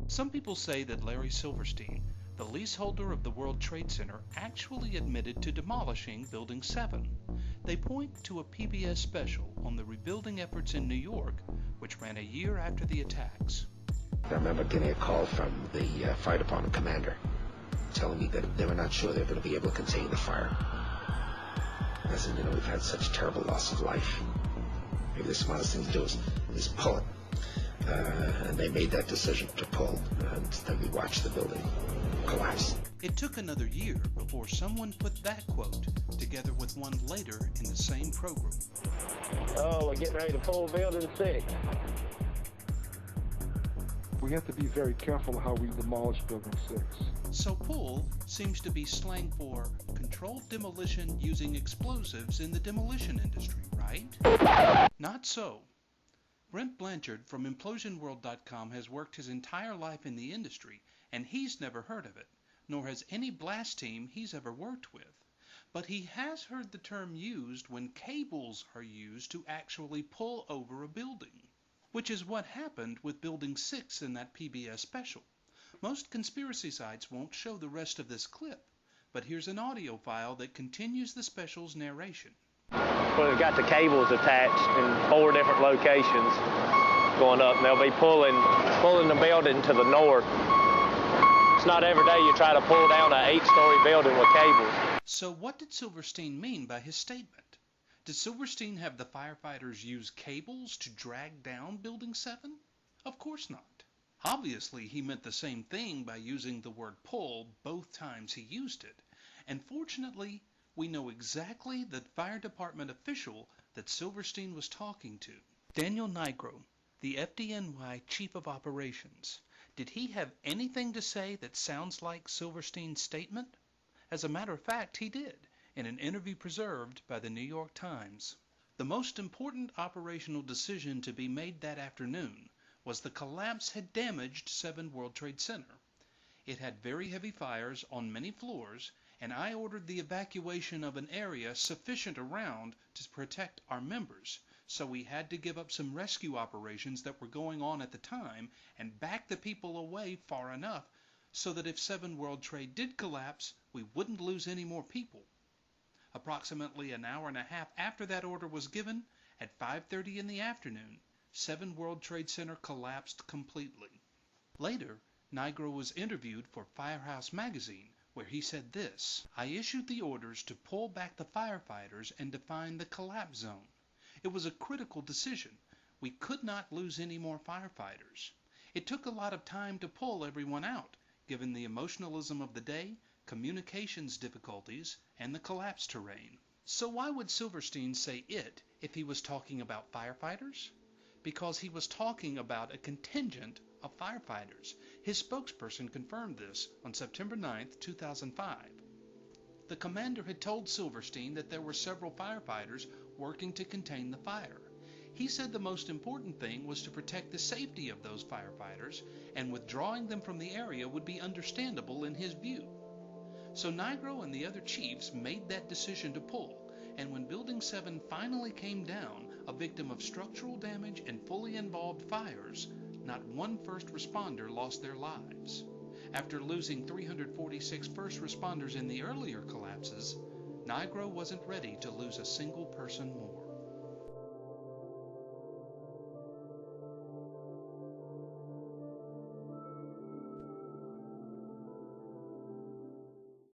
Some people say that Larry Silverstein, the leaseholder of the World Trade Center, actually admitted to demolishing Building 7. They point to a PBS special on the rebuilding efforts in New York, which ran a year after the attacks. I remember getting a call from the fire department commander telling me that they were not sure they were going to be able to contain the fire. I said, we've had such terrible loss of life. Maybe the smartest thing to do is pull it. And they made that decision to pull, and then we watched the building collapse. It took another year before someone put that quote together with one later in the same program. Oh, we're getting ready to pull Building 6. We have to be very careful how we demolish Building 6. So pull seems to be slang for controlled demolition using explosives in the demolition industry, right? Not so. Brent Blanchard from implosionworld.com has worked his entire life in the industry, and he's never heard of it, nor has any blast team he's ever worked with. But he has heard the term used when cables are used to actually pull over a building, which is what happened with Building 6 in that PBS special. Most conspiracy sites won't show the rest of this clip, but here's an audio file that continues the special's narration. Well, we've got the cables attached in 4 different locations going up, and they'll be pulling the building to the north. It's not every day you try to pull down an 8-story building with cables. So what did Silverstein mean by his statement? Did Silverstein have the firefighters use cables to drag down Building 7? Of course not. Obviously, he meant the same thing by using the word pull both times he used it. And fortunately, we know exactly the fire department official that Silverstein was talking to. Daniel Nigro, the FDNY Chief of Operations. Did he have anything to say that sounds like Silverstein's statement? As a matter of fact, he did, in an interview preserved by the New York Times. The most important operational decision to be made that afternoon was the collapse had damaged 7 World Trade Center. It had very heavy fires on many floors, and I ordered the evacuation of an area sufficient around to protect our members. So we had to give up some rescue operations that were going on at the time and back the people away far enough so that if 7 World Trade did collapse, we wouldn't lose any more people. Approximately an hour and a half after that order was given, at 5:30 in the afternoon, 7 World Trade Center collapsed completely. Later, Nigro was interviewed for Firehouse magazine, where he said this: "I issued the orders to pull back the firefighters and define the collapse zone. It was a critical decision. We could not lose any more firefighters. It took a lot of time to pull everyone out, given the emotionalism of the day, communications difficulties, and the collapse terrain." So why would Silverstein say it if he was talking about firefighters? Because he was talking about a contingent of firefighters. His spokesperson confirmed this on September 9, 2005. The commander had told Silverstein that there were several firefighters working to contain the fire. He said the most important thing was to protect the safety of those firefighters, and withdrawing them from the area would be understandable in his view. So Nigro and the other chiefs made that decision to pull, and when Building 7 finally came down, a victim of structural damage and fully involved fires, not one first responder lost their lives. After losing 346 first responders in the earlier collapses, Nigro wasn't ready to lose a single person more.